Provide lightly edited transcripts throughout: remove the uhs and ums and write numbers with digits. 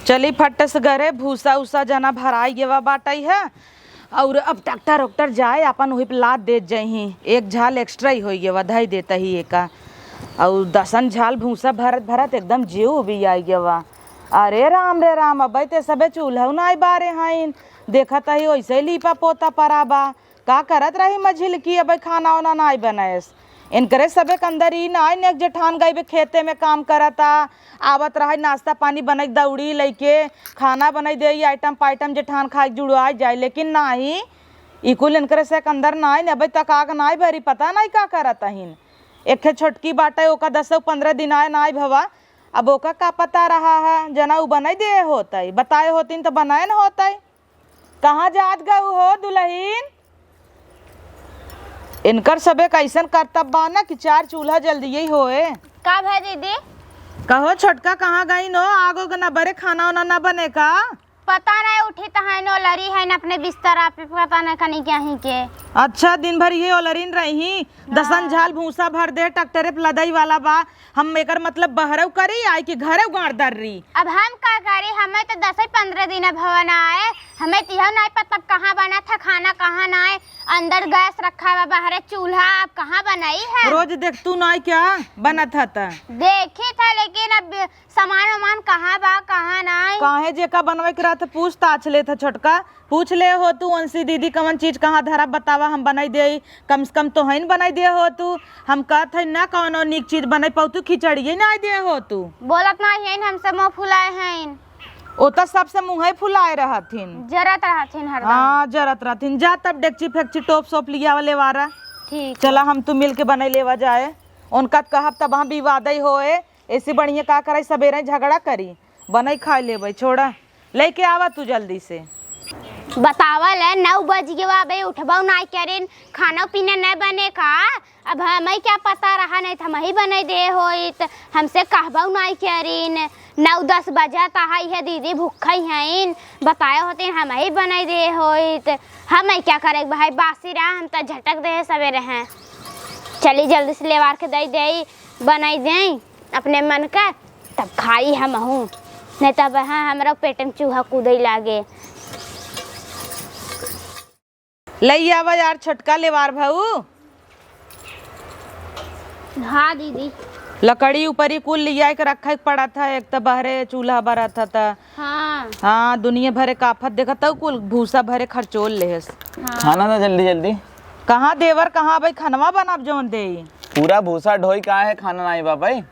चली फट से घरे भूसा उसा जना भराई गेवा बाटई है और अब ट्रैक्टर उक्टर जाए अपन वही पे लाद दे जही एक झाल एक्स्ट्रा ही हो गेवा धई देता ही एका और दसन झाल भूसा भरत भरत एकदम जीव भी आई गेवा। अरे राम अब ते सबे चूल्हा ना बारे हाइन देखत ही वैसे लीपा पोता पराबा का करत रही मझिल की अब खाना वाना ना बनाएस इनकरे सबे के अंदर ही ना एक जेठान गई खेते में काम करता आवत रहा नाश्ता पानी बनाई दौड़ी लेके खाना बनाई दे आइटम पाइटम जेठान खाए जुड़वा जाए लेकिन ना ही इकुल इनकरे से के अंदर ना अब तक आग ना भरी पता नहीं का करता हिन एक छोटकी बाटे ओका 10-15 दिन आए ना भवा अब ओका का पता रहा है जना उ बनाई दे होता बताए होतीन तो बनाए न होता कहाँ जात गऊ हो दुल्हीन। इनकर सबे कैसन कर्तव्य बा ना कि 4 चूल्हा जल्दी ही होए का भाई दीदी कहो छोटका कहाँ गई नो आगो न बरे खाना वाना न बने का पता नहीं उठी तो है नो लरी है न अपने बिस्तर पे पता नहीं कहीं क्या ही के। अच्छा दिन भर ये ओलरीन रही दसन झाल भूसा भर दे ट्रैक्टरे पे लदई वाला बा हम एकर मतलब बहरव करी आई कि घरे गाड़ दर रही। अब हम का करी हमें तो 10-15 दिन भवन आए हमें तो यह नहीं पता कहाँ बना था खाना कहाँ ना आए अंदर गैस रखा हुआ बाहर चूल्हा अब कहाँ बनाई है रोज देख तू ना क्या बना था देखी था लेकिन अब सामान वामान कहाँ बा कहाँ ना काहे जे का बनवे के रहता पूछताछ ले था छोटका पूछ ले हो तू उनसी दीदी कवन चीज कहाँ धरा बतावा हम बनाई दे कम से कम तो है बनाई दे हो तू हम कहत है ना कौनो नीक चीज बनाई पाऊ तू खिचड़ी ना दे हो तू बोलत ना है हमसे मुँह फुलाए हैं ओ तो सबसे मुँह फुलाए रहथिन जरत रहथिन हरदम। हाँ जरत रहथिन जा तब डेक्ची फेक्ची टोप सोप लिया वाले वारा ठीक चला हम तू मिल के बनाई लेवा जाए उनका कहब तब वहाँ विवाद ही होए ऐसी बढ़िया का करे सवेरे झगड़ा करी बनई खा ले छोड़ा लेके आवा तू जल्दी से बतावल है 9 बज गया भाई उठबा नहीं करें खाना पीना नहीं बने का अब हमें क्या पता रहा नहीं था ही बने दे हो हमसे कहबा नहीं करें 9-10 बजा है ये दीदी भूखा हैं बताए होते हम ही बने दे हो हमें क्या करे भाई बासी रहा हम तो झटक दे सवेरे हैं चली जल्दी से लेवार के दे बनाई दे अपने मन का तब खाई हम हूँ नहीं तब हाँ हमारा पेट में चूहा कूदे लागे। लई आवा यार छोटका लेवार भाऊ। हाँ दीदी लकड़ी ऊपरी कुल लिया के रखा पड़ा था एक तो बहरे चूल्हा भरा था हाँ दुनिया भरे काफत देखा था कुल भूसा भरे खर्चोल ले हाँ। खाना ना जल्दी जल्दी कहाँ देवर कहाँ भाई खनवा बनाब जोन दे पूरा भूसा ढोई कहाँ है खाना नहीं बा भाई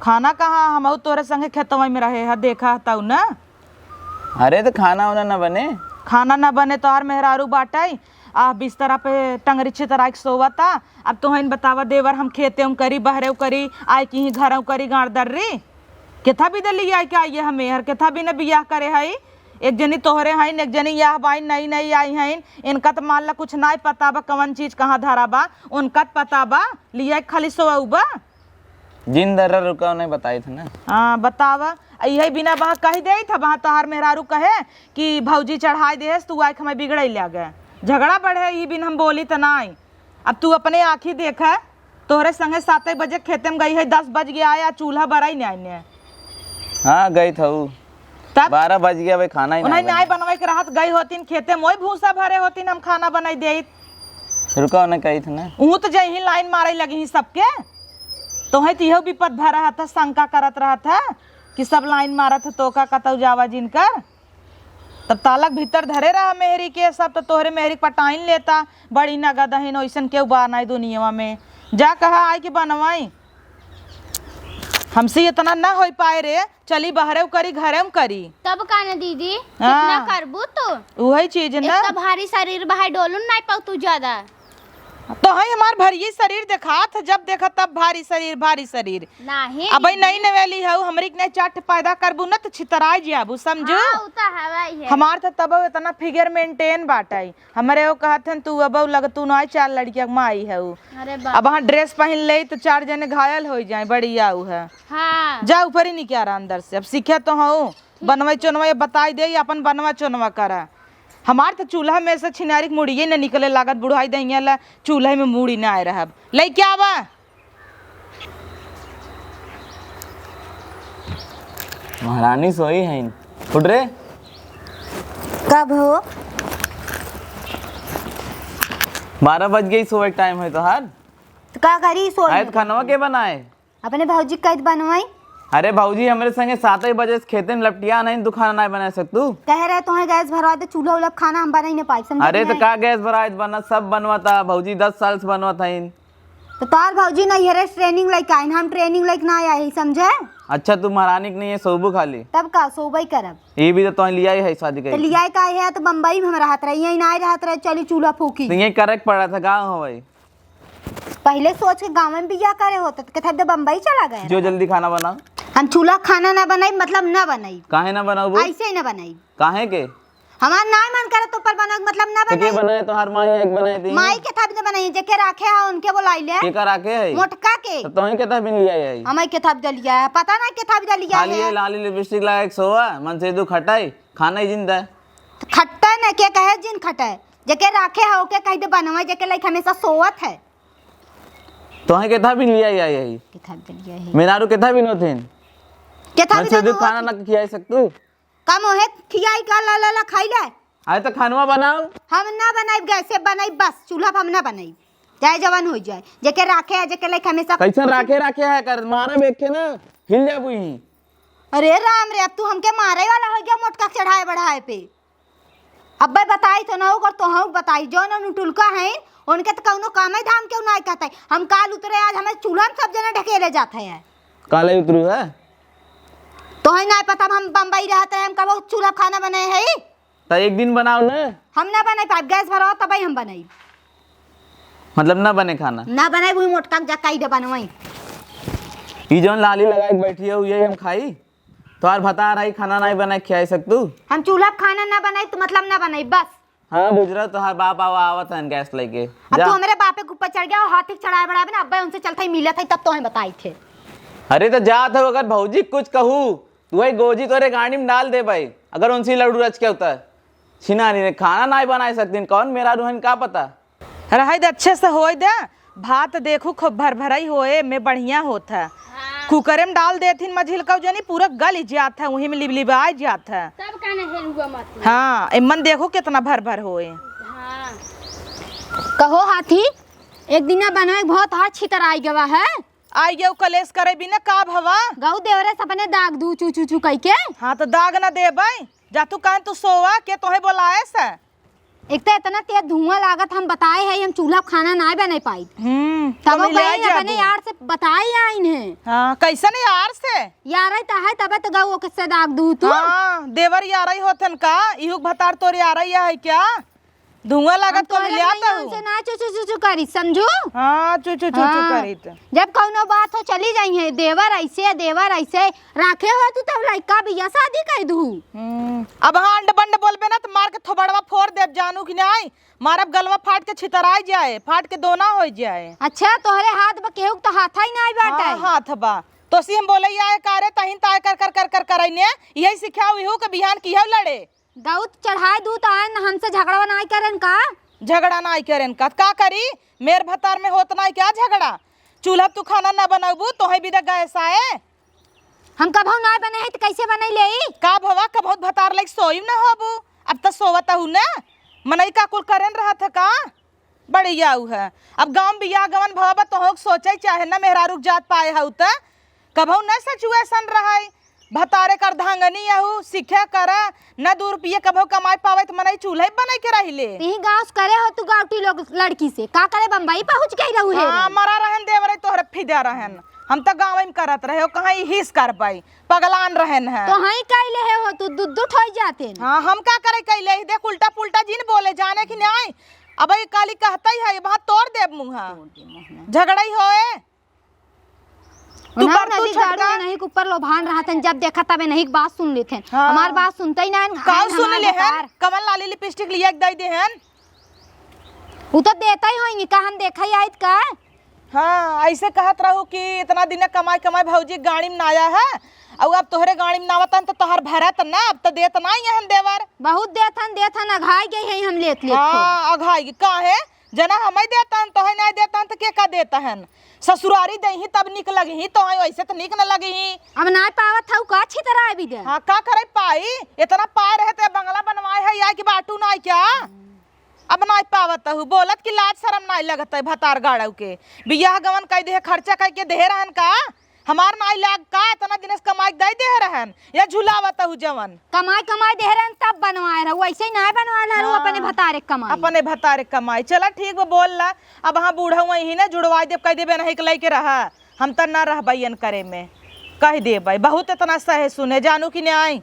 खाना कहाँ हम तोरे संगे खेतवा में रहे है देखा था ना। अरे तो खाना वाना न बने खाना न बने तो हर मेहरारू बाटाई आ बिस्तरा पे टंगरी छितरा के सोवा था अब तो हन बतावा देवर हम खेते हम करी बहरे करी आय की घर करी गाड़ दर री केथा भी दली आय के आइए हमें हर केथा भी न बियाह करे हई एक जनी तोहरे हईन एक जनी यह बाई नई नई आई हईन इनका तो मान ला कुछ नहीं पता बा कवन चीज कहाँ धरा बा उनका पता बा लिया खाली सोवा बा जिन दर्रा रुका नहीं बताई थे ना। हाँ बतावा यही बिना वहाँ कह दे था वहाँ तोहार मेहरारू कहे कि भौजी चढ़ाई दे तू आए हमें बिगड़े ले गए झगड़ा बढ़े ये बिन हम बोली तो ना अब तू अपने आँखी देख है तोहरे संगे 7 बजे खेते में गई है 10 बज गया आया चूल्हा बड़ा ही नहीं। हाँ गई था तब 12 बज गया भाई खाना ही नहीं बनवाई के राहत गई होतीन खेते में भूसा भरे होतीन हम खाना बनाई दे रुका उन्हें कही थी ना ऊ तो जही लाइन मारे लगी सबके तो है तो यह विपद भर रहा था शंका करत रहा था कि सब लाइन मारा था तो का कतौ जावा जिनकर तब तालक भीतर धरे रहा मेहरी के सब तो तोहरे मेहरी पटाइन लेता बड़ी नगद है ऐसन के उबार नहीं दुनिया में जा कहा आए कि बनवाई हमसे इतना ना हो पाए रे चली बहरे करी घरे में करी तब का ना दीदी कितना करबू तो वही चीज ना भारी शरीर बाहर डोलून नहीं पाऊ तू ज्यादा तो है हमार भरी शरीर देखा था जब देखा तब भारी शरीर नहीं अब नई नवेली है हमरी के चाट पैदा करबू ना तो छितराई जाबू समझो हमार तो तब इतना फिगर मेंटेन बाटाई हमारे वो कहते तू अब लगतू ना 4 लड़किया माई है अब वहाँ ड्रेस पहन ले तो 4 जने घायल हो जाए बड़ी आऊ है हाँ। जा ऊपर ही नहीं क्या अंदर से अब सीखे तो हूँ बनवा चुनवा बताई दे अपन बनवा चुनवा करा हमार तो चूल्हा में से छिनारी के मुड़िए न निकले लागत बुढ़ाई देंगे ला चूल्हे में मुड़ी ना आए रहा ले क्या आवा महारानी सोई है उठ रे। कब हो? 12 बज गई, सुबह टाइम है तो हार। तो का करी सो आयत खानवा के बनाए? अपने भौजी कैद बनवाई। अरे भाऊजी हमारे संगे 7 बजे से खेते में लपटिया नहीं, तू खाना नहीं बना सकतू। कह रहे तुम्हें गैस भरवा दे, चूल्हा उल्हा खाना हम बना ही नहीं पाई, समझे अरे कि तो नहीं? का गैस भराए बना, सब बनवाता भाऊजी, 10 साल से बनवाता इन। तो तार भौजी नहीं है ट्रेनिंग लेके आइन, हम ट्रेनिंग लेके ना आए, समझे? अच्छा तू महारानी की नहीं है, सोबू खाली तब का सोबई करब। ये भी तो तुम लिया ही है शादी तो के। लिया का है तो बम्बई में हम रहत रही, यहीं ना रहत रहे, चली चूल्हा फूकी। तो ये करेक्ट पड़ा था, गाँव हो भाई। पहले सोच के गाँव में बिया करे होता तो कहते बम्बई चला गए। जो जल्दी खाना बनाओ। हम चूल्हा खाना ना बनाई, मतलब ना बनाई, काहे ना बनाओ? ऐसे ही ना बनाई। काहे के? हमार ना मन करे तो पर बना, मतलब ना तो के बनाई। बनाए तो हर माँ एक बनाई थी। माई के था भी बनाई, जेके राखे है उनके बुलाई ले, के का राखे है? मोटका के। तो तुम के था बिन लिया है? हमारे के था दलिया है, पता ना के था दलिया खाली है। लाली लिपस्टिक लगा एक सोआ मन से दू खटाई, खाना ही जिंदा है। खट्टा न के कहे जिन खटे, जेके राखे है ओके कह दे बनवा, जेके लाइक हमेशा सोवत है। तुहे के था बिन लिया यही के था दलिया है, मेनारू के था बिन होथिन। के था मन से दू खाना ना खिया सकतू। कम होए खियाई का ला ला ला खाई ले। आए तो खानवा बनाओ। हम ना बनाई, गैसे बनाई, बस चूल्हा पर हम ना बनाई, चाहे जवान हो जाए। जेके राखे है, जेके लाइक हमेशा कैसे राखे राखे है कर मारा बेच के ना हिल जा बुई। अरे राम रे, अब तू हमके मारे वाला हो गया मोटका चढ़ाए बढ़ाए पे। अब भाई बताई तो ना हो, तो हम बताई जो ना टुलका है उनके तो कौनो काम है धाम क्यों ना कहता है। हम काल उतरे, आज हमें चूल्हा में सब जना ढकेले जाते हैं। काले उतरू है तो है ना पता, हम बम्बई रहते हैं, हम कब चूल्हा खाना बनाए है। तो एक दिन बनाओ ना। हम ना बनाई पाइप, गैस भरवा तब हम बनाई, मतलब ना बने खाना। ना बनाई वही मोटका जकाई दे बनवाई। ई जौन लाली लगा के बैठी है यही हम खाई। तोहार बता रही खाना नहीं बना खिया सकतू। हम चूल्हा पर खाना ना बनाई तो मतलब ना बनाई, बस। हाँ बुझ रहा, तोहार बाप आवत है गैस लेके। अब जा। तू हमारे बापे के ऊपर चढ़ गया और हाथी चढ़ाए बढ़ाए ना, अब उनसे चलता ही मिला था, तब तो हमें बताई थे। अरे तो जा था, अगर भौजी कुछ कहूँ तू वही गोजी तोरे गाड़ी में डाल दे भाई। अगर उनसे लड़ू रच के होता है छिना नहीं खाना नहीं बना सकती, कौन मेरा रूहन का पता। रहा दे अच्छे से होए दे, भात देखू खूब भर भराई होए में बढ़िया होता है। कुकरे में डाल देथिन मझिल का जनी पूरा गल जात है, वही में लिबलिबा जात है। सब काने हेरुआ मत। हाँ इमन देखो कितना भर भर होए। हां कहो हाथी, एक दिन बनवाए बहुत हाथ छितर आई गवा है। आई गए कलेश करे बिना का भवा। गऊ देवरे सपने दाग दू चू चू चू कह के। हाँ तो दाग ना दे भाई, जा तू कहीं तू सोवा के तोहे बोलाए से। एक तो इतना तेज धुआं लागत, हम बताए है हम चूल्हा पर खाना ना बना पाई। तब वो गए ना बने यार से बताई आइन है। हाँ कैसन यार से? यार है तब तो गऊ किससे दाग दू तू। हाँ देवर यार होथन का, इहु भतार तोर यार है क्या? धुआं लागत को मिल आता से ना चू चू चू चू करी, समझो। हाँ चू चू चू चू करी तो। जब कौनो बात हो चली जाई है, देवर ऐसे राखे हो तू तब लड़का बिया शादी कर दू। अब हांड बंड बोलबे ना तो मार के थोबड़वा फोड़ देब, जानू कि नहीं? मारब गलवा फाट के छितराई जाए, फाट के दोना हो जाए। अच्छा तोहरे हाथ केहू तो हाथा ही नहीं बाटे। हाँ, हाथ बा तो सी हम बोले आए कारे तहिन ताय कर कर कर कर करैने यही सिखाओ इहू के बिहान किहौ लड़े। दाऊद चढ़ाए दू तो आन हमसे झगड़ा नहीं करन का। झगड़ा नहीं करेन का करी? मेर भतार में होत नहीं क्या झगड़ा? चूल्हा तू खाना ना बनाबू तो है बिदा गैस आए। हम कभू ना बने है तो कैसे बनई ले? का भवा कभू भतार लाइक सोइम ना होबू, अब तो सोवत हूँ ना। मनई का कुल करेन रहा था का? बढ़िया है। अब गांव बिया गवन भवा तो हो सोचे चाहे ना मेहरारू जात पाए हऊ त कभू न सिचुएशन रहा भतारे कर धांगनी यहू सीखे कर न 2 रुपये कभू कमाई पावे तो मनई चूल्हे बनाई के रहिले। यही गाँव करे हो तू गाँवटी लोग लड़की से का करे बम्बई पहुंच गई रहू है। हाँ मरा रहन देवरे तोहरे फिदा रहन, हम तो गाँव में करत रहे हो कहाँ हिस कर पाई पगलान रहन है। तो हई कैले हो तू दुट हो जाते। हाँ हम का करे कैले ही देख उल्टा पुल्टा जिन बोले जाने की नहीं। अब ये काली कहता ही है वहाँ तोड़ देब मुँहा, झगड़ा ही होए। तू पर तू छोटका नहीं के ऊपर लोभान रहा था, जब देखा तबे नहीं बात सुन लेते हैं। हाँ। हमार बात सुनते ही ना कौन सुन ले हैं? कमल लाली लिपस्टिक लिया के दे देहन। वो तो देता ही होंगे का, हम देखा ही आयत का। हाँ ऐसे कहत रहू कि इतना दिन कमाई कमाई भौजी गाड़ी में आया है और अब तोहरे गाड़ी में नावतन तो तोहर भरत ना, अब तो देत नहीं है देवर। बहुत देथन अघाई गई है हम लेत लेत। हाँ अघाई का है जना हमें देता हन तो नहीं देता हन तो के का देता हन ससुरारी दही तब निक लगी तो वैसे तो निक न लगी। अब ना पावत हूँ का अच्छी तरह अभी दे। हाँ का करे पाई इतना पाए रहे थे बंगला बनवाए है या कि बाटू ना क्या अब ना पावत हूँ बोलत की लाज शरम ना लगत है भतार गाड़ू के बियाह गवन कह दे खर्चा कह के दे रहन का हमार नाई लाग का इतना दिनेश कमाई दे दे रहन या झुलावत हूँ जवन कमाई कमाई दे रहन तब बनवाए रहो वैसे ही ना बनवाए रहो अपने भतारे कमाई अपने भतारे कमाई चला ठीक वो बोल ला अब हाँ बूढ़ा वही ना जुड़वा दे कह देबे नहीं के रहा हम तो न रहबैन करे में कह देबै बहुत इतना सहे सुने जानू कि नहीं आई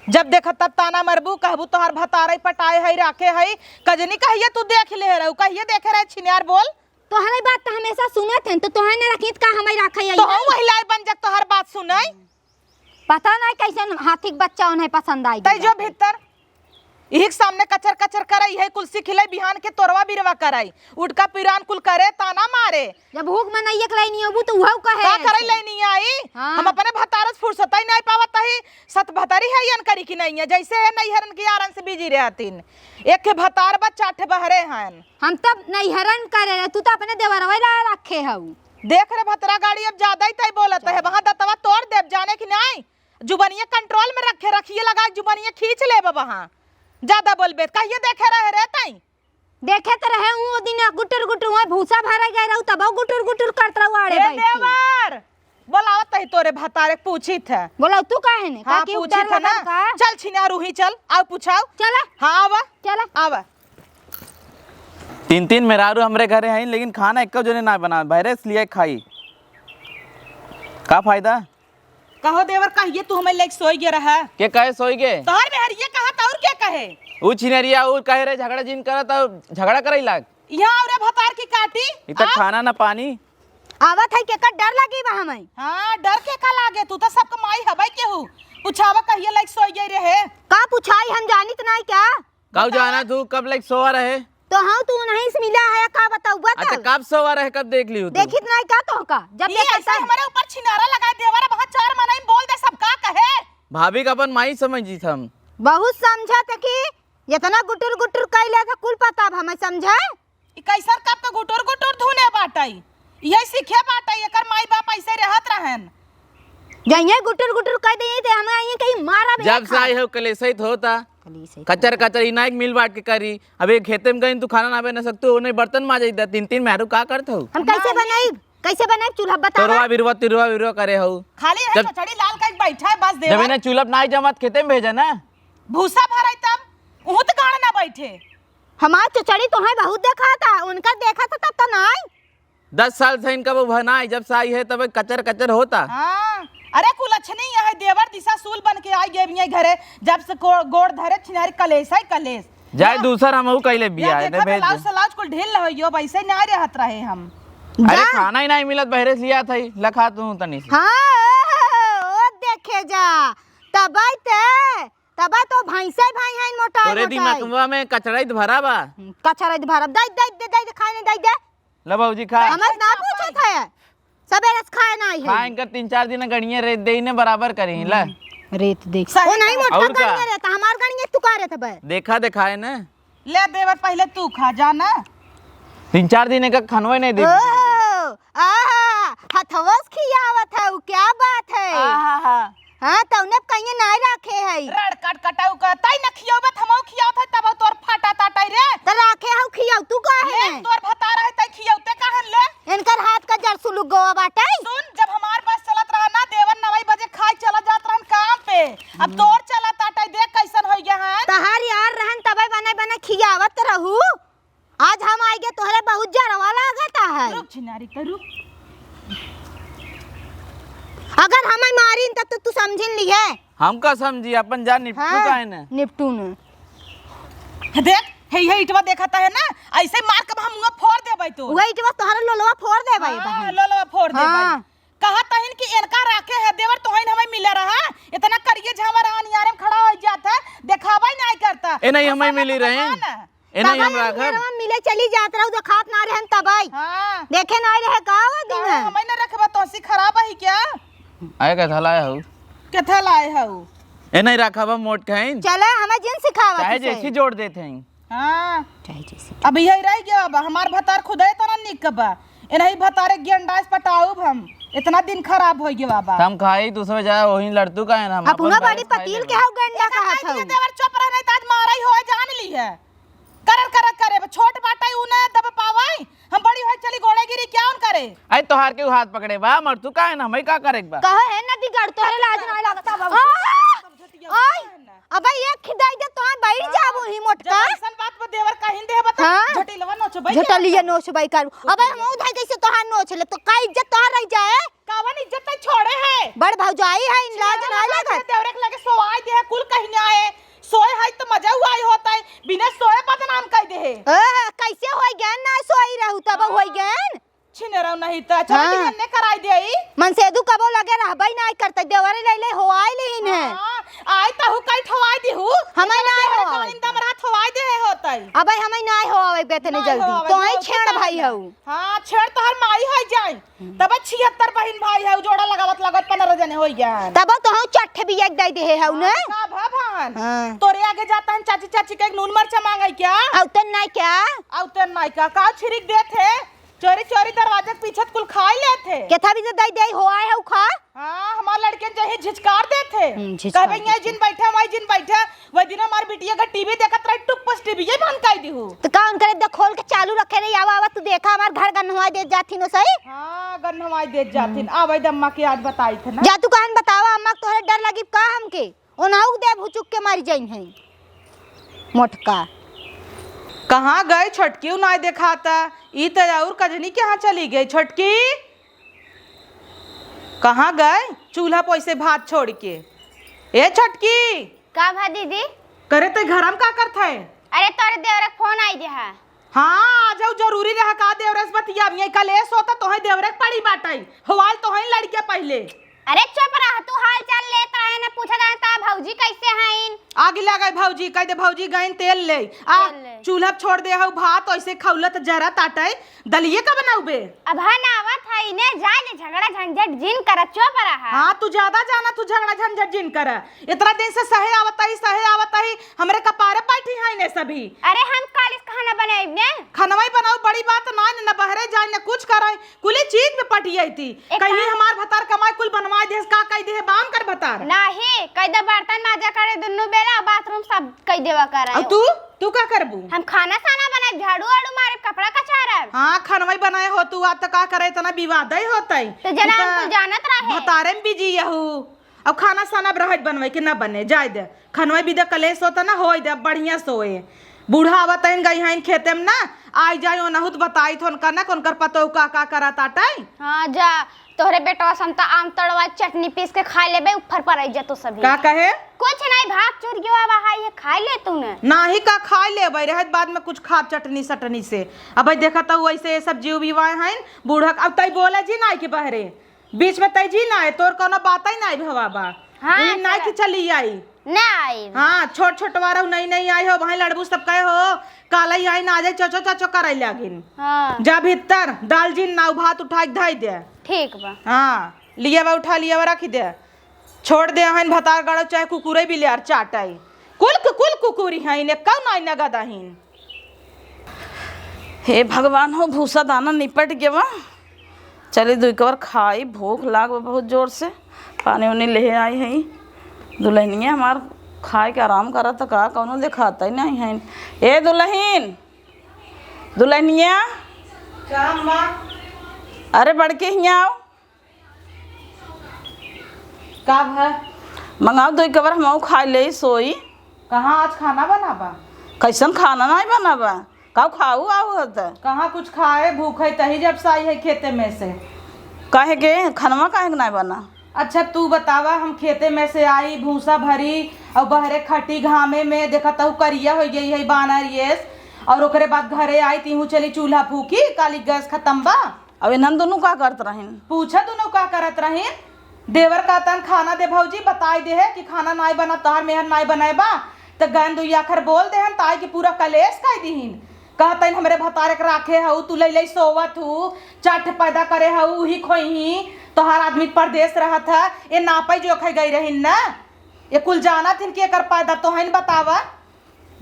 जब देख तब ताना मरबू कहबू तोहर भतारे पटाए है राखे है कजनी कहिए तू देख ले रहू कहिए देखे रहे छिनियार बोल तोहरे बात तो हमेशा सुनत हैं तो तोहरे ने रखीत का हमें रखे है तो हम महिलाएं बन जक तोहर बात सुनाई पता नहीं कैसे हाथी बच्चा उन्हें पसंद आई तै जो भीतर यही सामने कचर कचर करई है कुलसी खिलाई बिहान के तोरवा बिरवा करई उठका पिरान कुल करे ताना मारे जब भूख में नहीं एक नहीं होबू तो वह कहे का करई ले नहीं आई हाँ। हम अपने भतारस फुर्सत ही नहीं पावत ही सत भतारी है यन करी कि नहीं है जैसे है नहीं हरन की आरन से बिजी रहतीन एक के भतार बच्चा आठ बहरे हन हम तब नहीं हरण करे रहे तू तो अपने देवरवा ला रखे हऊ देख रे भतरा गाड़ी अब ज्यादा ही तय बोलत है वहां दतवा तोड़ देव जाने की नहीं जुबनिया कंट्रोल में रखे रखिए लगा जुबनिया खींच ले वहां ज्यादा बोलबे कहिए देखे रहे रहते देखे तो रहे हूं दिन गुटर गुटर वहां भूसा भरा गए रहू तब गुटर गुटर करत रहू आड़े बैठ के देवर बोलावत है तोरे भतारे पूछी थे बोला तू काहे ने हाँ, का पूछी थे ना चल छिना रूही चल आओ पूछाओ चला हाँ आवा चला आवा 3 मेहरारू हमरे घरे हैं लेकिन खाना एक जने ना बना बहरे इसलिए खाई का फायदा कहो देवर कहिए तू हमें लेके सोई गे रहा के कहे सोई गे तोहर मेहरिया कहा था और क्या कहे ऊ छिनरिया ऊ कहे रे झगड़ा जिन करत झगड़ा करई लाग यहाँ और भतार की काटी इतना खाना ना पानी आवत है के का डर लगी बा हमें हाँ डर के का लागे तू तो सबको माई हबै के हूँ पूछावा कहिए लेके सोई गे रहे का पूछाई हम जानित नहीं क्या कब जाना तू कब लाइक सोवा रहे तो हाँ तू नहीं से मिला है का बताऊ अच्छा कब सोवा रहे कब देख ली देखित नहीं का तो का जब ये ऐसा हमारे ऊपर छिनारा लगा देवरा बहुत चार मनाई बोल दे सब का कहे भाभी का अपन माई समझी हम बहुत समझा थे कि इतना गुटुर गुटुर कैले था कुल पता हमें समझे कैसर कब तो गुटुर गुटुर धुने बाटई यही सीखे बाटई एकर माई बाप ऐसे रहत रहन जइए गुटुर गुटुर कह दे ते हमें आइए कहीं मारा भी जब से आई हो कलेसई होता कचर कचर इना एक मिल बाट के करी अबे खेते में गई तू खाना ना बना सकते हो नहीं बर्तन माजे 3 मेहरू का करते हो हम कैसे बनाई चूल्हा बता तोरवा बिरवा करे हो खाली रह चचड़ी लाल का बैठा है बस जब इन्हें चूल्हा नहीं जमत खेते में भेजा ना भूसा भराई तब उहत गाड़ ना बैठे हमार चचड़ी तो है बहुत देखा था उनका देखा था तब तो नहीं 10 साल से इनका वो भनाई जब से आई है तब कचर कचर होता हाँ अरे कुलछनी यह देवर दिशा सूल बन के आई गे घरे जब से गोड़ धरे छिनारी कलेश है कलेश जाए दूसरा हम कैले बिया है देखो भेज लाज सलाज कुल ढील रहियो वैसे नहीं रहत रहे हम अरे खाना ही नहीं मिलत बहरे से लिया था लखा तू तनी से हां ओ देखे जा तब तो भैंसे भाई हैं मोटा तोरे दिमागवा में कचरा भरा बा कचरा भरा दे खाने दे लो बाबूजी खा हमर ना पूछत है सबेरे खाए नहीं है खाए कर 3-4 दिन गणिये रेत दे ने बराबर करी ला रेत देख वो नहीं मोटा और का? गणिये रहता हमार गणिये तू का रहता बे देखा दिखाए ना ले देवर पहले तू खा जाना 3-4 दिन का खानवा नहीं दे हथवस खियावत है क्या बात है हां तौने कहीं नहीं रखे है रड़ कट कटाऊ का ताई न खियावे हमौ खियावत है तब तोर फाटा ताटाई रे त राखे हौ खियाव तू का है तोर भता रहे तई खियावते काहन ले इनकर हाथ का जड़ सुलुक गोवा बाटे सुन जब हमार बस चलत रहा ना देवर 9 बजे खाए चला जात रहन काम पे अब तोर चला ताटाई देख कैसन हो गया है तहार यार रहन तबे बने खियावत रहू आज हम आए गए तोहरे बहुत जरवा लागता है रुक छिनारी का रुक अगर हमें मारीन तब तो तू समझिन ली है हम का समझी अपन जान निपटू का है ना निपटू ने देख हे इटवा देखता है ना ऐसे मार के हम मुंह फोड़ देबै तो वही इटवा तोहरा लोलवा फोड़ देबै हां लोलवा फोड़ देबै कहा तहिन कि इनका राखे है देवर तोहिन हमें मिले रहा इतना करिए झावर अनियारे में खड़ा हो जाता देखाबै नहीं करता ए नहीं हमें मिली रहे ए नहीं हम राखब मिले चली जात रहू खात ना रहन तबै हां देखे नहीं रहे का वो दिन हमें न रखबा तो सी खराब है क्या आए का थलाए हो केथा लाए हऊ ए नहीं राखब मोट खाइन चले हमें जिन सिखावा चाहे जैसी जोड़ देते हैं हाँ चाहे जैसे अब यही रह गया। अब हमार भतार खुद इतना निक बा, एनही भतारे गेंडास पटाऊब हम, इतना दिन खराब हो गया बाबा। हम खाई दूसरे जाए वही लड़तू का है ना, हम अब उना अपन बड़ी पैसे खाई पतील लेबे। के हाउ गंडा कहत हऊ। देवर चुप रह, नहीं तो आज मारा ही हो जान ली है। करे छोट बाटाई उने दब पावाई, हम बड़ी होई चली घोड़ेगिरी क्या उन करे। आई तोहार के हाथ पकड़े बा मर तू का है ना, मैं का करे बा। कहे है नदी गड़ तोरे लाज ना लगता बाबू। ओए अबे ये खिदाई दे तो बैठ जाबू ही मोटका। ऐसन बात में देवर कहिन दे बता, हाँ? झटिलवा नोच भाई। झटलिया नोच बाई करू। अबे हम उधाई कैसे तोहार नोच ले तो का इज्जत तोहार रह जाए। कावन इज्जत तक छोड़े है। बड़ भौजाई है इन लाज ना लगत। देवरे के लगे सोवाई दे है, कुल कहीं आए सोए है तो मजा हुआ ही होता है, बिना सोए बदनाम कह दे है। कैसे होई गन ना सोई रहू तब होई गन। छिने रहू नहीं त छोटी हाँ। ने कराई देई। मन से दु कबो लगे रहबई ना करते देवरे ले ले होआई लेहिन है। आई ताहु कई ठवाई दिहु, हमें ना हो कानिन दम रहा ठवाई दे है होता है। अबे हमें ना हो आवे बेतने जल्दी तो आई छेड़ भाई हऊ। हां छेड़ तो हर माई हो जाए, तब 76 बहन भाई है, जोड़ा लगावत लगत 15 जने होई गया। तब तो हम चट्ठे भी एक दे दे है हऊ ने। का भगवान हां तोरे आगे जाता है चाची चाची के नून मिर्चा मांगे क्या? औतन ना क्या औते नाई का छिरिक दे थे, चोरी चोरी दरवाजे के पीछे कुल खाई ले थे। केथा भी दे दे हो आए हऊ खा। हां हमार लड़के जही झिचकार दे थे, झिचकार कहबे ये जिन बैठा माई जिन बैठा वही दिन हमार बिटिया का टीवी देखत रही, टुप्पस टीवी ये बंद कर दिहु। तो काउन करे दे खोल के चालू रखे रे आवा आवा तू देखा हमार घर गनवा दे जाथी नो सही। हां गन्नवाई दे जाथिन। आवे दम्मा के आज बताई थे ना। जा तू कहन बतावा अम्मा तोहरे डर लगी का हमके ओनाऊ दे भुचुक के मारी जाइन है मोटका। कहाँ गए छटकी ना दिखाता, ई तो और कजनी के यहाँ चली गई। छटकी कहाँ गए चूल्हा पैसे भात छोड़ के? ए छटकी का भा दीदी? करे तो घर में का करत है? अरे तोरे देवरे फोन आई दे है। हाँ आ जाओ जरूरी रहा का देवरस बतिया ये कलेस होता तो है देवरे पड़ी बाटाई हवाल तो है लड़के पहले। अरे चुप रह, तू हाल चाल लेत रहे ना, पूछा जाता भौजी कैसे हैं। आगे लगा भौजी कह दे भौजी गईन तेल ले आ तेल ले। चूल्हा छोड़ दे हऊ भात ऐसे खौलत जरा ताटाई दलिए का बनाऊबे। अब हनावत है ने जा ले झगड़ा झंझट जिन कर चुप रहा। हाँ तू ज्यादा जाना, तू झगड़ा झंझट जिन कर। इतना दिन से सहे आवता ही हमरे कपारे बैठी है ने सभी। अरे हम कालिस खाना बनाए ने खनवाई बनाओ बड़ी बात ना, न बहरे जाए न कुछ करे, कुली चीज में पटियाई थी। कहीं हमार भतार कमाई कुल बनवा दे का कह दे बाम कर भतार नहीं कह दे बर्तन माजा करे दुन्नु बेला बाथरूम सब कह देवा करे। अब तू का करबू? हम खाना साना बनाए झाड़ू वाड़ू मारे कपड़ा कचारब। हाँ खनवाई बनाए हो तू आज तक का करे इतना विवाद ही होता है। तो जना हम जानत रहे भतारे में बिजी यहू अब खाना साना रहत बनवे के ना बने जाए दे खनवाई विदा कलेस होता ना होई दे बढ़िया सोए। बूढ़ा आवत है गई हैं खेते में ना आई जाए ओनहुत बताई थोन करना कौन कर पतो का करा ताटाई। हां जा तोहरे बेटवा संता आम तड़वा चटनी पीस के खा लेबे ऊपर पर आई जतो सभी। का कहे? कुछ नहीं भात चूर गया बा ये खा ले तूने। ना ही का खा ले भाई रहत बाद में कुछ खाब चटनी सटनी से। अब भाई देखा तो ऐसे सब जीव विवाह हैं बूढ़ा अब तई बोला जी ना के बहरे बीच में तई जी ना है तोर कोनो बात ही ना भवा बा। हाँ, ना कि चली आई ना आई। हाँ छोट छोट वारा नहीं आई हो भाई लड़बू सब कहे हो काला ही आई ना जाए चचो चचो कराई लागिन। हां जा भीतर दाल जिन नाव भात उठा के धाई दे। ठीक बा। हाँ लिया बा उठा लिया बा रखी दे छोड़ दे हन भतार गड़ो चाहे कुकुरे भी ले यार चाटाई कुल कुकुरी हैं ने कौन आई न गदाहीन। हे भगवान हो भूसा दाना निपट गया बा चले दो एक बार खाई भूख लाग बहुत जोर से पानी उनी ले आई है दुल्हनिया हमार खाए के आराम करा था का कौनो दिखाता ही नहीं है। ए दुल्हनिया अरे बढ़ के ही आओ का है मंगाओ दो कबर हम खा ले सोई। कहाँ आज खाना बनाबा? कैसन खाना नहीं बनाबा का खाऊ आओ होता कहाँ कुछ खाए भूख है तही जब से आई है खेते में से कहे के खनवा काहे के नहीं बना? अच्छा तू बतावा हम खेते में से आई भूसा भरी और बहरे खटी घामे में देखा तहु करिया हो गई है बानर येस और ओकरे बाद घरे आई तीहू चली चूल्हा फूकी काली गैस खत्म बा। अब इन्हन दोनों का करत रहीन? पूछा दोनों का करत रहीन? देवर का तन खाना दे भौजी बताई दे है कि खाना नाई बना तार मेहर नाई बनाए बा तो गन दुई आखर बोल दे हन ताई कि पूरा कलेश कह दीहिन कहतन हमरे भतारे के राखे हऊ तू ले सोवत हूँ चाट पैदा करे हऊ ही खोही तोहार आदमी परदेश रहत है ये नापई जो खे गई रही ना ये कुल जाना थिन के कर पैदा तो है बतावा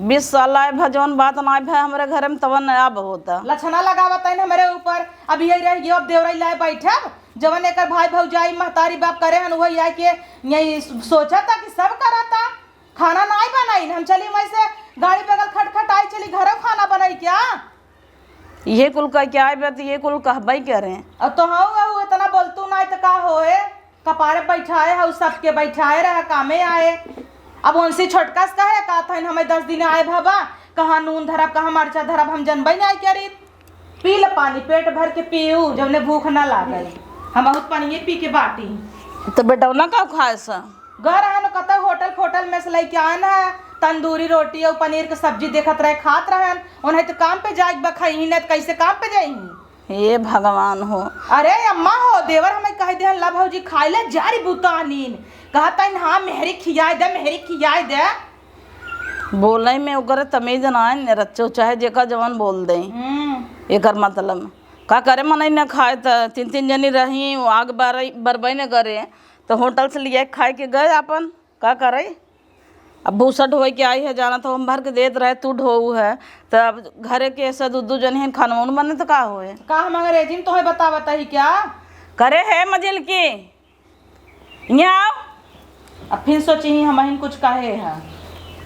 20 साल आए भा जौन बात ना आए भा हमारे घर में तवन नया बहुत है। लछना लगावत है हमारे ऊपर। अब यही रह गयो, अब देवराई लाए बैठब जवन एकर भाई भौजाई महतारी बाप करे हन वही आए के यही सोचा था कि सब करता खाना नहीं बनाई। हम चली वैसे गाड़ी बगल खटखट आई चली घर खाना बनाई क्या। ये कुल कह के आए बे तो ये कुल कहबे करे। अब तो हाँ इतना बोलतू नहीं तो का होए, कपारे बैठाए है सबके बैठाए रहे कामे आए। अब उनसे छोटका से कहे का था हमें 10 दिन आए बाबा, कहाँ नून धरब कहाँ मरचा धरब हम जनबे नहीं करी। पी ल पानी पेट भर के पीऊ जब ने भूख ना लागल। हम बहुत पानी पी के बाटी। तो बेटौना का खाए सा घर है कत होटल फोटल में से लेके आन है तंदूरी रोटी और पनीर के सब्जी देखत रहे खात रहे। उन्हें तो काम पे जाए बखई न कैसे काम पे जाई। हे भगवान हो। अरे अम्मा हो देवर हमें कह दे ला भौजी खाए ले जारी बुतानीन कहता हाँ मेहरी खियाए दे मेहरी खियाए दे। बोले में ओकर तमीज ना है रच्चो चाहे जेका जवान बोल दे। एकर मतलब का करे मन न खाए तो 3 जनी रही आग बरबई न करे तो होटल से लिए खाए के गए अपन का करे। अब भूसा ढोए के आई है जाना तो हम भर के देत रहे तू ढोऊ है तो अब घरे के ऐसा 2 जन खाना उन बने तो का होए। का हम अंग्रेजी में तुम्हें बता ही क्या करे है मजिल की यहाँ आओ। अब फिर सोची हम कुछ कहे है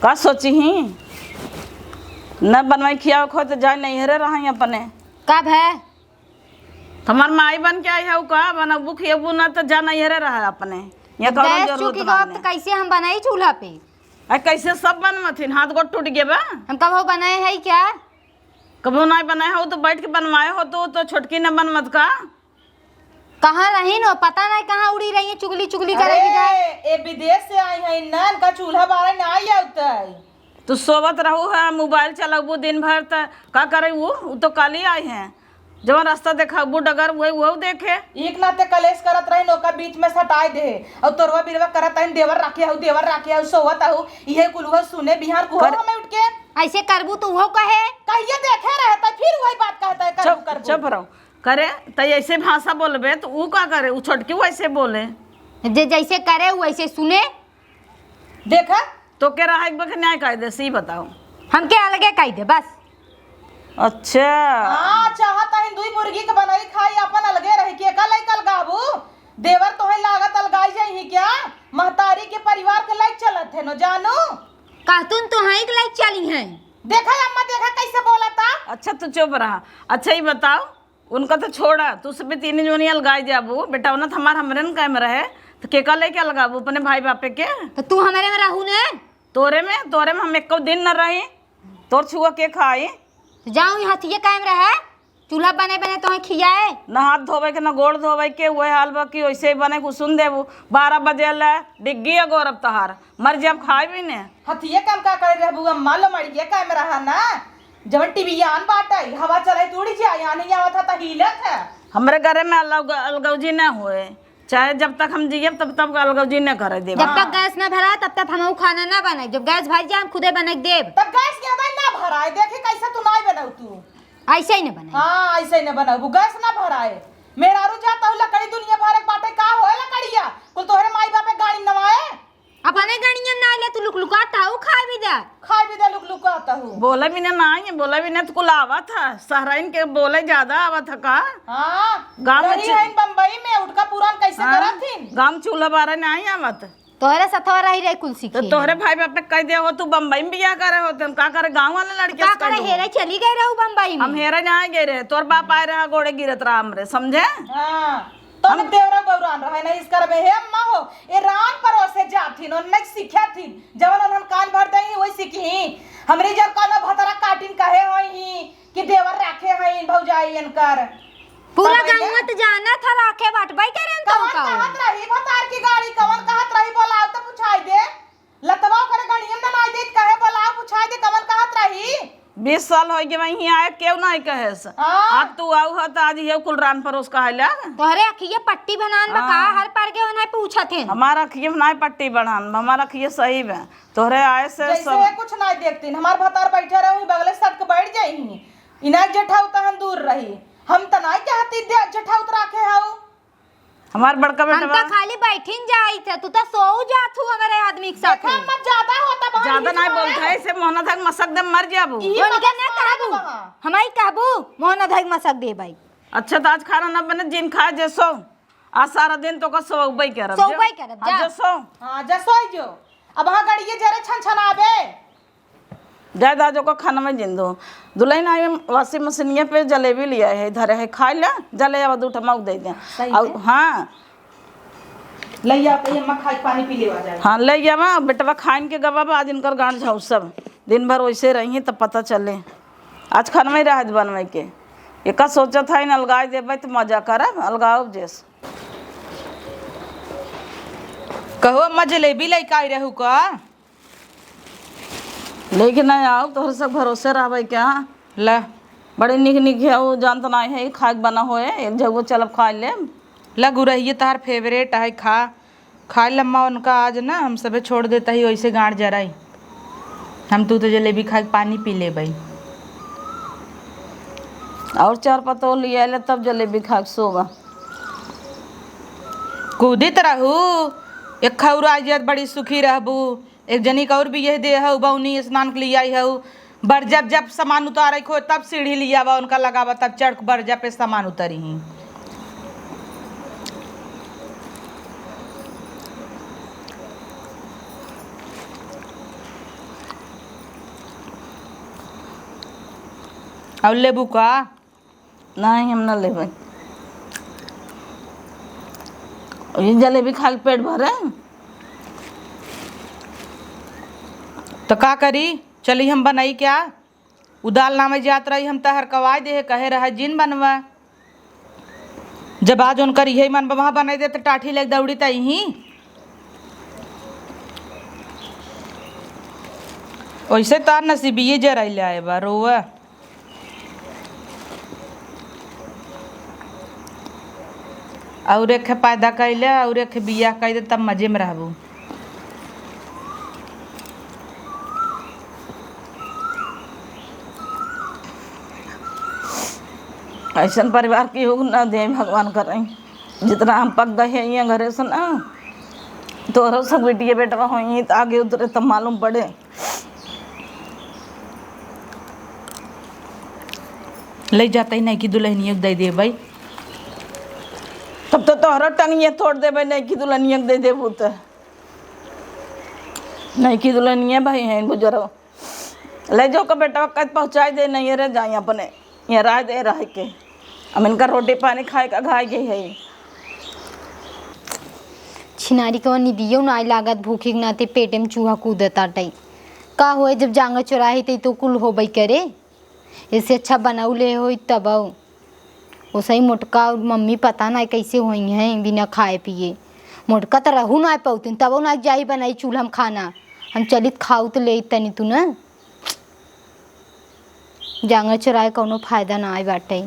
का सोची ही न बनवाई खिया खो तो जाए नहीं हरे रहा अपने कब है हमार माई बन के आई है का बनबू खियबू न तो जा नहीं हरे रहा अपने यहाँ गैस चूकी का तो कैसे हम बनाई चूल्हा पे। कैसे सब बनमथिन हाथ गोड़ टूट गए बा। हम कब बनाए है क्या कबो नहीं बनाए हो तो बैठ के बनवाए हो तो छोटकी न बनमत का। कहाँ रही नो पता नहीं कहाँ उड़ी रही है चुगली चुगली करेगी जाए। ए विदेश से आई है नन का चूल्हा बारा नहीं आता है। तू सोवत रहू है मोबाइल चलाबू दिन भर तो का करे वो तो कल ही आई है जब रास्ता देखाबू डगर वो देखे। एक नाते कलेश करत रही नौका बीच में सटाए दे और तोरवा बिरवा करत रही देवर राखे हूँ सोवत हूँ ये कुलवा सुने बिहार को हमें उठ के ऐसे करबू तो वो कहे कहिए देखे रहता फिर वही बात कहता है चुप रहो करे तो ऐसे भाषा बोलबे तो वो का करे वो छोटकी वैसे बोले जैसे करे वैसे सुने। देखा तो के रहा न्याय कायदे से ही बताओ हम के अलगे कह दे बस। अच्छा हाँ चाहता है दुई मुर्गी के बनाई खाई अपन अलगे रह के कल गाबू देवर तो है लागत अलगाई जाई क्या महतारी के परिवार के लाइक चलत है नो जानू कहतुन तो हाई लाइक चली है। देखा अम्मा देखा कैसे बोला था। अच्छा तू चुप रहा। अच्छा ही बताओ उनका तो छोड़ा तू सब 3 जोनी अलगाई जाबू बेटा उन्हें हमार हमरे न कैम रहे तो के का लेके अलगाबू अपने भाई बापे के। तो तू हमारे में रहू ने तोरे में हम एक दिन न रही तोर छुआ के खाई जाऊँ हथिये कायम रहे चूल्हा बने बने तो खियाए न हाथ धोवे के न गोड़ धोवे के वही हाल बा कि वैसे ही बने कुसुन देबू 12 बजे ला डिग्गी है गौरव तहार मर जब खाए भी ने हथिये काम का करे रहबू अम्मा लो मड़िए काम रहा ना जब टीवी आन बाटाई हवा चले थोड़ी सी आया नहीं आवत था हिलत है। हमारे घरे में अलगौजी न हुए चाहे जब तक हम जिये तब तक अलगौजी न करे दे। जब तक गैस न भरा तब तक हम खाना ना बनाए जब गैस भर जाए हम खुदे बना देब। तब गैस के अंदर ना भराए देखे कैसे तू नहीं बनाऊ तू ऐसे ही न बनाए। हाँ ऐसे ही न बनाऊ गैस ना भराए मेरा रू जाता हूँ लकड़ी दुनिया भर एक बाटे का होए लकड़िया कुल तोहरे माई बापे गाड़ी नवाए अपने गाड़ियां ना ले तू लुकलुकाता हूँ खा भी दे लुक लुकाता हूँ बोला भी ना है बोला भी ना तो कुल आवा था सहराइन के बोले ज्यादा आवा था का। हाँ गाँव में रही है बम्बई में उठका पुरान कैसे करा थी गाँव चूल्हा बारह नहीं आवत तोहरे सथवा रही रहे कुल सीखी तो तोहरे भाई बाप कह दे हो तू बम्बई में बियाह करे होते का करे गाँव वाले लड़के का करे हेरे चली गई रहू बम्बई में हम हेरे यहाँ गए रहे तोर बाप आए रहा गोड़े गिरत रहा हमरे समझे। हाँ तो हम देवरा गौरान रहे ना इस कर हे अम्मा हो ए रान परोसे जाथी नो नहीं सीखा थी जवन हम कान भर दई वही सीखी हमरे जब काना भतरा काटिन कहे होई कि देवर राखे हई भौजाई इनकर पूरा गांव तो जाना था राखे बाटबाई करे तो कवन कहत रही भतार की गाड़ी कवन कहत रही बोलाओ तो पूछाई दे लतवा करे गाड़ियम ना नाई देत कहे बोलाओ पूछाई दे कवन कहत रही 20 साल हो गए वहीं आए क्यों नहीं कहे से आज तू आऊ है तो आज ये कुल रान परोस का है तोहरे अखिए पट्टी बनान बका हर पर के ओने पूछत है हमारा अखिए नहीं पट्टी बढ़ान हमारा अखिए सही है तोहरे आए से जैसे कुछ नहीं देखती हमार भतार बैठे रही बगले सट के बैठ जाई इना जठाऊ तहन दूर रही हम त नहीं चाहती जेठाउत राखे हाउ हमार बड़का हम बेटा तो खाली बैठिन जाई थे, तू तो सो जात हूँ हमारे आदमी के साथ। देखा मत ज्यादा होता बहन ज्यादा बीच नहीं में। बोलता है, इसे मोहना तक मसक दे मर जाबू। यही उनके मगज ना मारे कहबू, बा। हमारी कहबू मोहन अधक मसक दे भाई। अच्छा तो आज खाना न बने, जिन खाए जे सो। आज सारा दिन तो का सोबई करब। सोबई करब, जा। जो सो हाँ जा सोई जो। अब हाँ गड़िए जरे छन छनाबे। जाए दाजो को खाना में जिंदो दुल्हन आई वाशिंग मशीनिया पे जलेबी लिया है, इधर है खाए ले, जले अब दू ठमक दे दे। और हाँ लैया पे अम्मा खाई पानी पी लेवा जाए। हाँ ले जावा बेटवा खाइन के गवा आज इनकर गांठ झाऊ सब दिन भर वैसे रही तब पता चले। आज खाना में रह बनवे के एक सोचा था इन अलगाए देवे तो मजा करब, अलगाओ जैस। कहो अम्मा जलेबी लेके आई रहू का? लेकिन नहीं आओ तोहर सब भरोसे रहबे क्या। ला बड़े निक निक है वो जानता नहीं है खाए बना होए एक जगह चलब खा ले। लगू रही तार फेवरेट है, खा खा लम्मा उनका आज ना हम सबे छोड़ देता ही वैसे गांठ जराई। हम तू तो जलेबी खा के पानी पी ले भाई। और चार पतो लिया ले तब जलेबी खा के सोगा। कूदित रहू एक खौर आज बड़ी सुखी रहबू। एक जनी का और भी यह दे हऊ बौनी स्नान के लिए आई हऊ। बर जब जब सामान उतारे खो तब सीढ़ी लिया बा उनका लगावा तब चढ़ बर जब पे सामान उतरी ही। और लेबू का? नहीं हम न लेबै, ये जलेबी खा के पेट भरे। तो का करी चली हम बनाई क्या? उदाल नामे जात रही हम तहर कवाय दे कहे रहा जिन बनवा। जब आज उनकर यही मन वहाँ बनाई दे तो टाठी लेके दौड़ी तई ही। वैसे तार नसीबिये जराई ले आए बा रोवा। और एक पैदा कैले और एक बियाह कर दे तब मजे में रहबू। ऐसा परिवार की हो न दे भगवान करें। जितना हम पक गए हैं यहाँ घरे से ना तो सब बेटिए बेटवा हो तो आगे उतरे तब मालूम पड़े। ले जाता ही नहीं कि दुल्हनिया दे दे भाई। तब तो तोहरा टंगिए तोड़ दे भाई, नहीं की दुल्हनिया दे दे भूत नहीं की दुल्हनिया भाई हैं गुजरो। ले जाओ का बेटा कद पहुँचाई दे, नहीं रह जाए अपने यहाँ रह दे रह के। अब इनका रोटी पानी खाए का घाय गई है। छिनारी के निदियो नाई लागत भूखे के नाते पेटे में चूहा कूदता टाई का होए जब जांगा चुराही तई तो कुल हो बई करे। इससे अच्छा बनाऊ ले हो तब वो सही मोटका और मम्मी पता ना कैसे हुई हैं बिना खाए पिए। मोटका तो रहू ना पौतिन तब ना जाही बनाई चूल्हा में खाना हम चलित खाऊ तो ले तनी तू ना। जांगा चुराए कौनो फायदा ना आए बाटे।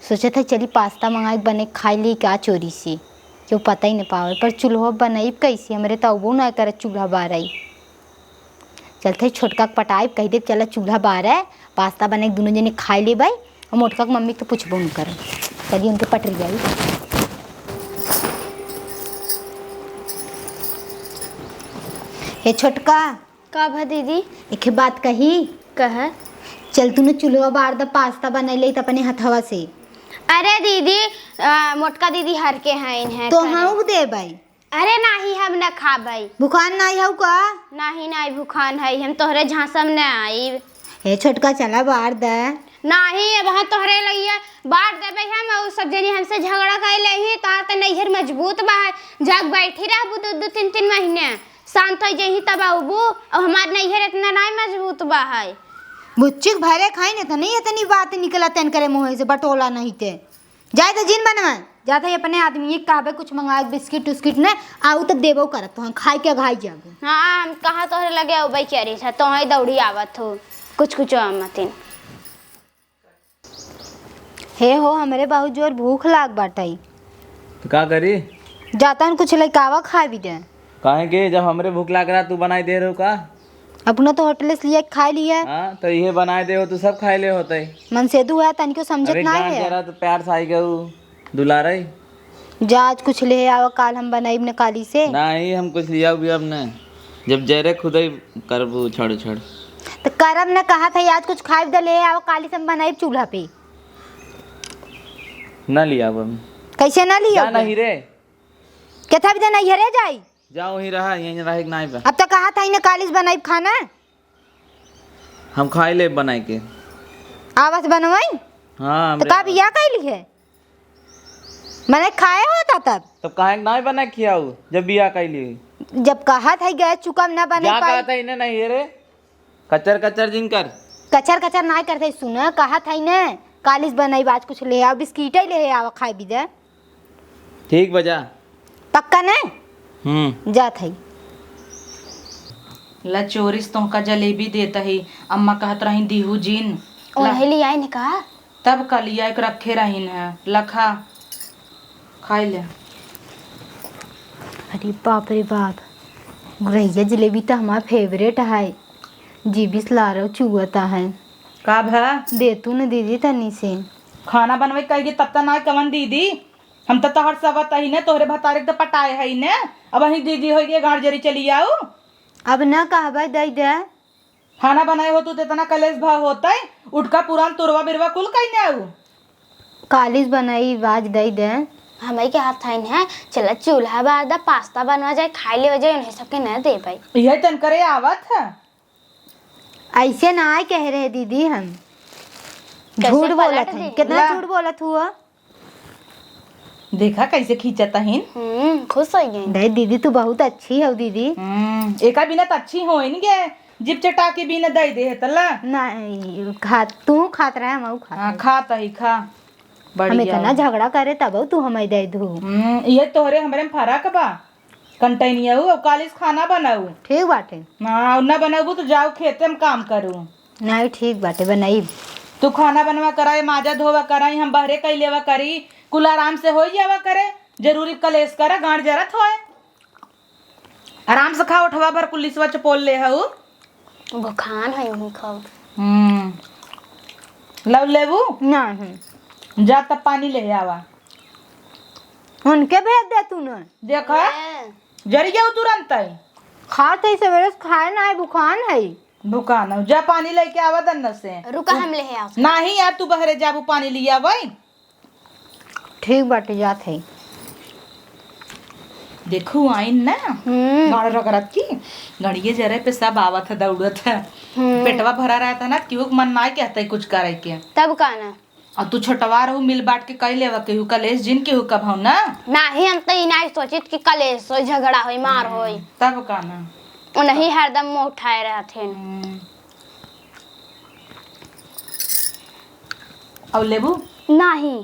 सोचे था चली पास्ता मंगाई बने खाई ली क्या चोरी से क्यों पता ही नहीं पावे। पर चूल्हा बनाई कैसे हमारे तबो ना करे चूल्हा बारई। चलते छोटका के पटाई कह दे चला चूल्हा बार है पास्ता बने दोनों जने खाई ले भाई और मोटका के मम्मी के पूछबो नहीं करे। चलिए उनके पटरी जाई। हे छोटका का भा दीदी? एक बात कही कह। चल तू ने चूल्हा बार द पास्ता बना ले अपने हथवा से। अरे दीदी मोटका दीदी हर के हैं तो करे। हम दे भाई। अरे नहीं हम न खाबई। भुखान नहीं हऊ का? नहीं नहीं भूखान है हम तोहरे झांसम न आई। हे छोटका चला बार द। नहीं अब हाँ तोहरे लइया बांट देबे हम और सब जनी हमसे झगड़ा कैले ही तार त नैहर मजबूत बा जग बैठी रहबू दो तीन तीन महीने शांत हो जही तब आबू और हमार नैहर इतना नहीं मजबूत बा है। बुच्ची भरे खाई ने तो नहीं इतनी बात निकला तन करे मुँह से बटोला नहीं ते जाए तो जिन बनवा जाता है अपने आदमी कहबे कुछ मंगाए बिस्किट उस्किट ने आऊ तब देबो करत तो खाई के घाई जाबो। हाँ हम कहाँ तोहरे लगे अबई करी था तो ही दौड़ी आवत हो कुछ कुछ मतिन। हे हो हमारे बहुत जोर भूख लाग बाटाई तो का करी? जाता हूँ कुछ लइकावा खा भी दे। काहे के जब हमरे भूख लाग रहा तू बनाई दे रहे हो का? अपना तो होटल से लिया खा लिया हाँ तो ये बनाए दे हो तो सब खाए ले होते। मन से दू है तनिको समझत अरे ना गांठ है। जरा तो प्यार से आई गऊ दुला रही जा आज कुछ ले आओ, काल हम बनाई न काली से। नहीं हम कुछ लिया भी अब न, जब जरे खुद ही करबू छड़ छड़। तो करम ने कहा था आज कुछ खाए दे ले आओ, काली से हम बनाई चूल्हा पे। न लिया अब हम। कैसे ना लियो? जा नहीं रे, केथा भी नहीं हरे जाई। जाओ ही रहा, यहीं रहा एक नाई पे। अब तो कहा था इन्हें काली से बनाई खाना। हम खाई ले बनाई के। आवाज बनवाई। हाँ तो का बिया कैली है? मैंने खाया होता तब। तो काहे नाई बना खियाऊ जब बिया कैली? जब कहा था गैस चुकम ना बने क्या पाई। कहा था इन्हें नहीं रे, कचर कचर जिनकर कचर कचर ना करते सुना, कहा था इन्हें कालिस बनाई आज कुछ ले आओ, बिस्किट ले आओ खाए भी दे। ठीक बजा। पक्का ने जा थई। ला चोरिस तो का जलेबी देता ही, अम्मा कहत रही दीहू जीन उन्हें ले आई ने कहा। तब कलिया एक रखे रहीन है, लखा खाई ले। अरे बाप रे बाप, गुरैया जलेबी तो हमारा फेवरेट है, जीबिस लारो चुअता है। का भा दे तू न दीदी तनी से। खाना बनवे कहेगी तब तक ना कवन दीदी, हम तो तहर सब ही ने तोहरे भतारे के तो पटाए है ने, अब वही दीदी हो गई गाड़ जरी चली आओ। अब ना कहबा दे दे। खाना बनाए हो तू इतना कलेश भाव होता है, उठ का पुरान तुरवा बिरवा कुल कहीं ने आऊ। कालिस बनाई आज दे दे। हमें के हाथ थाइन है, चला चूल्हा बार दा पास्ता बनवा जाए खाई ले जाए, उन्हें सबके न दे भाई। यह तन करे आवत है। ऐसे ना आए कह रहे दीदी हम, कैसे झूठ बोलत पलट है। दी? कितना ला। झूठ बोलत हुआ। देखा कैसे खींचता हिन। खुश हो गई। दे दीदी तू बहुत अच्छी है दीदी। एका बिना तो अच्छी हो गे, जिप चटा के बिना दे दे है तला। नहीं खा, तू खात रहा हम खा। हाँ खाता ही खा हम बढ़िया। इतना झगड़ा करे तब तू हमें दे दू। ये तोहरे हमरे में फर्क बा। कंटेनिया और कालिस खाना बनाऊ ठीक बाटे। ना ना बनाऊ तो जाओ खेते में काम करूँ। नहीं ठीक बाटे बनाई। तू खाना बनवा कराई, माजा धोवा कराई, हम बहरे कई लेवा करी, कुल आराम से हो जावा करे। जरूरी कलेश करा गांड जरत होए, आराम से खा उठवा भर कुलिसवा चपोल ले हऊ। भुखान है उन्हें खाओ। लव लेबू नहीं जा तब पानी ले आवा। उनके भेज दे तू न। देखा जरी जाऊ तुरंत आई खाते ही सवेरे से खाए ना है, बुखान है। दुकान जा पानी लेके आवा दन्न से। रुका हम ले आओ। नहीं यार तू बहरे जाबू पानी लिया वही। ठीक बाटे जात है। देखू आइन ना गाड़ रगरत की गड़िए जरे पे सब आवत है दौड़त है, पेटवा भरा रहता ना, क्यों मन ना कहता है कुछ करे के। तब कहना और तू छोटवा रहू मिल बांट के कई लेवा केहू कलेश जिन केहू कब हम ना। नहीं हम तो इनाई सोचित कि कलेश हो, झगड़ा हो, मार हो। तब का ना उन्हें हरदम मुंह उठाए रहते। और लेबू नहीं